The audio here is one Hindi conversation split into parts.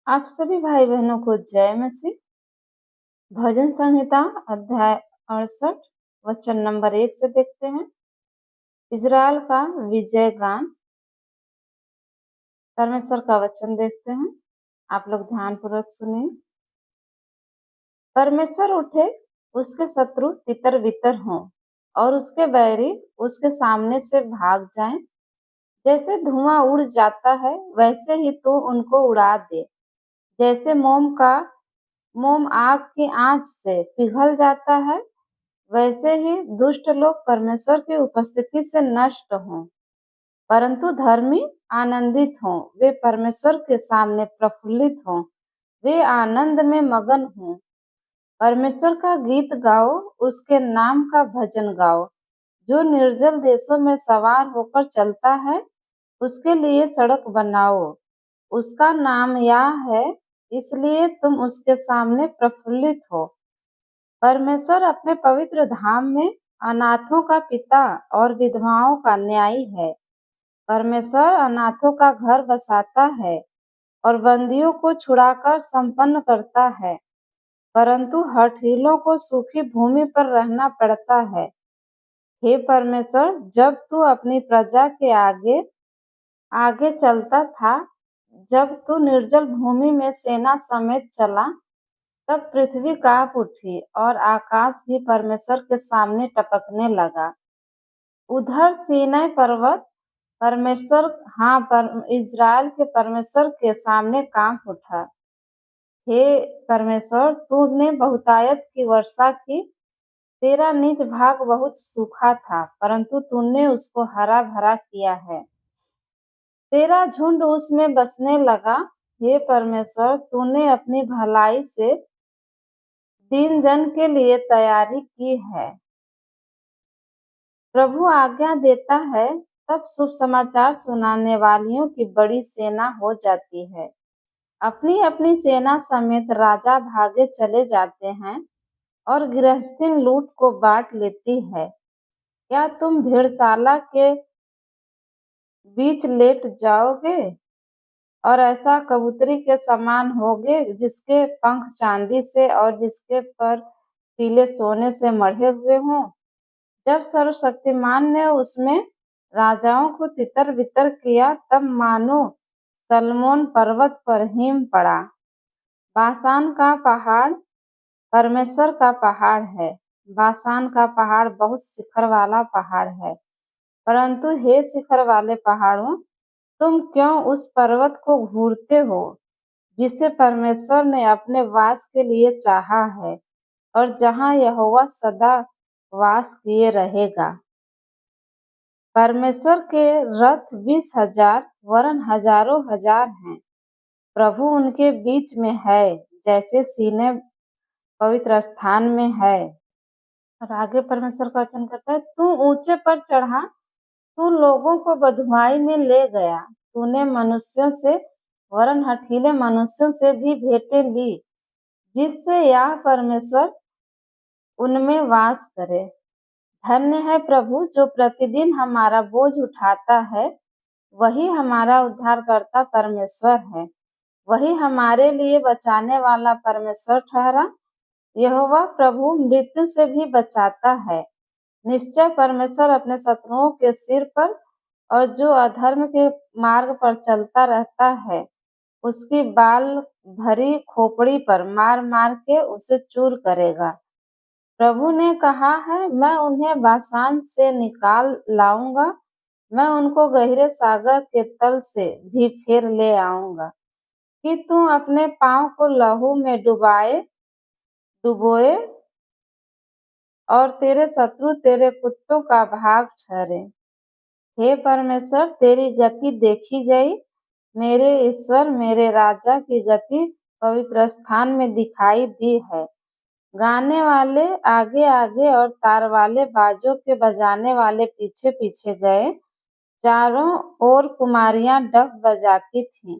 आप सभी भाई बहनों को जय मसीह। भजन संहिता अध्याय 68 वचन नंबर 1 से देखते हैं। इज़राइल का विजय गान। परमेश्वर का वचन देखते हैं। आप लोग ध्यान पूर्वक सुनिए। परमेश्वर उठे, उसके शत्रु तितर बितर हों और उसके बैरी उसके सामने से भाग जाएं। जैसे धुआं उड़ जाता है वैसे ही तू उनको उड़ा दे। जैसे मोम आग की आंच से पिघल जाता है, वैसे ही दुष्ट लोग परमेश्वर की उपस्थिति से नष्ट हों, परंतु धर्मी आनंदित हों। वे परमेश्वर के सामने प्रफुल्लित हों, वे आनंद में मगन हों। परमेश्वर का गीत गाओ, उसके नाम का भजन गाओ। जो निर्जल देशों में सवार होकर चलता है, उसके लिए सड़क बनाओ। उसका नाम याह है, इसलिए तुम उसके सामने प्रफुल्लित हो। परमेश्वर अपने पवित्र धाम में अनाथों का पिता और विधवाओं का न्यायी है। परमेश्वर अनाथों का घर बसाता है और बंदियों को छुड़ाकर संपन्न करता है, परंतु हठीलों को सूखी भूमि पर रहना पड़ता है। हे परमेश्वर, जब तू अपनी प्रजा के आगे आगे चलता था, जब तू निर्जल भूमि में सेना समेत चला, तब पृथ्वी काँप उठी और आकाश भी परमेश्वर के सामने टपकने लगा। उधर सीनै पर्वत इज़राइल के परमेश्वर के सामने काँप उठा। हे परमेश्वर, तूने बहुतायत की वर्षा की। तेरा निज भाग बहुत सूखा था, परंतु तूने उसको हरा भरा किया है। तेरा झुंड उसमें बसने लगा। हे परमेश्वर, तूने अपनी भलाई से दीन जन के लिए तैयारी की है। प्रभु आज्ञा देता है, तब शुभ समाचार सुनाने वालियों की बड़ी सेना हो जाती है। अपनी अपनी सेना समेत राजा भागे चले जाते हैं और गृहस्थिन लूट को बांट लेती है। क्या तुम भेड़शाला के बीच लेट जाओगे और ऐसा कबूतरी के समान होगे, जिसके पंख चांदी से और जिसके पर पीले सोने से मढ़े हुए हों? जब सर्वशक्तिमान ने उसमें राजाओं को तितर बितर किया, तब मानो सल्मोन पर्वत पर हिम पड़ा। बाशान का पहाड़ परमेश्वर का पहाड़ है। बाशान का पहाड़ बहुत शिखर वाला पहाड़ है। परंतु हे शिखर वाले पहाड़ों, तुम क्यों उस पर्वत को घूरते हो जिसे परमेश्वर ने अपने वास के लिए चाहा है और जहाँ यहोवा सदा वास किए रहेगा। परमेश्वर के रथ 20,000 वरन हजारों हजार हैं। प्रभु उनके बीच में है, जैसे सीने पवित्र स्थान में है। और आगे परमेश्वर का वचन कहता है, तू ऊंचे पर चढ़ा, तू लोगों को बँधुआई में ले गया। तूने मनुष्यों से वरन हठीले मनुष्यों से भी भेंटें ली, जिससे यह परमेश्वर उनमें वास करे। धन्य है प्रभु, जो प्रतिदिन हमारा बोझ उठाता है। वही हमारा उद्धारकर्ता परमेश्वर है। वही हमारे लिए बचाने वाला परमेश्वर ठहरा। यहोवा प्रभु मृत्यु से भी बचाता है। निश्चय परमेश्वर अपने शत्रुओं के सिर पर और जो अधर्म के मार्ग पर चलता रहता है, उसकी बाल भरी खोपड़ी पर मार मार के उसे चूर करेगा। प्रभु ने कहा है, मैं उन्हें बाशान से निकाल लाऊंगा, मैं उनको गहरे सागर के तल से भी फिर ले आऊंगा, कि तू अपने पाँव को लहू में डुबोए और तेरे शत्रु तेरे कुत्तों का भाग ठहरे। हे परमेश्वर, तेरी गति देखी गई। मेरे ईश्वर, मेरे राजा की गति पवित्र स्थान में दिखाई दी है। गाने वाले आगे आगे और तार वाले बाजों के बजाने वाले पीछे पीछे गए। चारों ओर कुमारियां डफ बजाती थीं।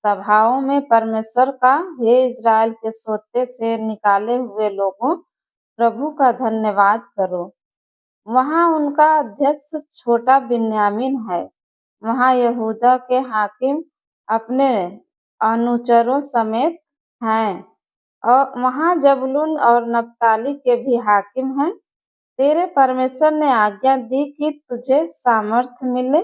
सभाओं में परमेश्वर का, हे इज़राइल के सोते से निकाले हुए लोगों, प्रभु का धन्यवाद करो। वहाँ उनका अध्यक्ष छोटा बिन्यामीन है। वहाँ यहूदा के हाकिम अपने अनुचरों समेत हैं, और वहाँ जबूलून और नप्ताली के भी हाकिम हैं। तेरे परमेश्वर ने आज्ञा दी कि तुझे सामर्थ्य मिले।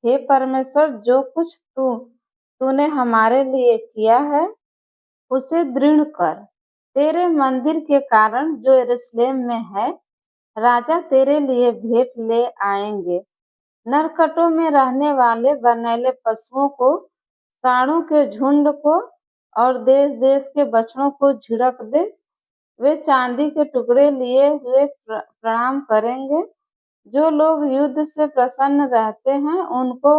हे परमेश्वर, जो कुछ तूने हमारे लिए किया है उसे दृढ़ कर। तेरे मंदिर के कारण जो यरूशलेम में है, राजा तेरे लिए भेंट ले आएंगे। नरकटों में रहने वाले बर्नैले पशुओं को, सांडों के झुंड को और देश देश के बछड़ों को झिड़क दे। वे चांदी के टुकड़े लिए हुए प्रणाम करेंगे। जो लोग युद्ध से प्रसन्न रहते हैं उनको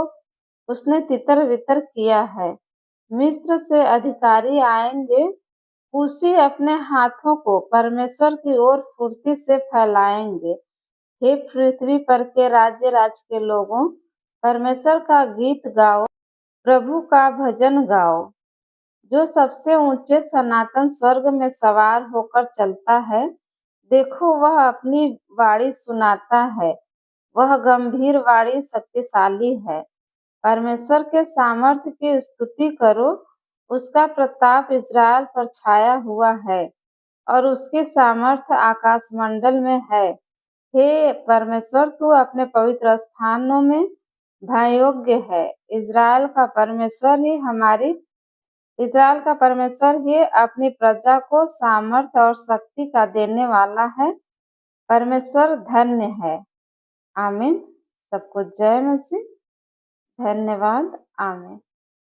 उसने तितर बितर किया है। मिस्र से अधिकारी आएंगे, कूशी अपने हाथों को परमेश्वर की ओर फुर्ती से फैलाएंगे। हे पृथ्वी पर के राज्य राज के लोगों, परमेश्वर का गीत गाओ, प्रभु का भजन गाओ। जो सबसे ऊंचे सनातन स्वर्ग में सवार होकर चलता है, देखो वह अपनी वाणी सुनाता है। वह गंभीर वाणी शक्तिशाली है। परमेश्वर के सामर्थ्य की स्तुति करो। उसका प्रताप इज़राइल पर छाया हुआ है और उसकी सामर्थ्य आकाशमंडल में है। हे परमेश्वर, तू अपने पवित्र स्थानों में भययोग्य है। इज़राइल का परमेश्वर ही अपनी प्रजा को सामर्थ्य और शक्ति का देने वाला है। परमेश्वर धन्य है। आमीन। सबको जय मसीह। धन्यवाद। आमीन।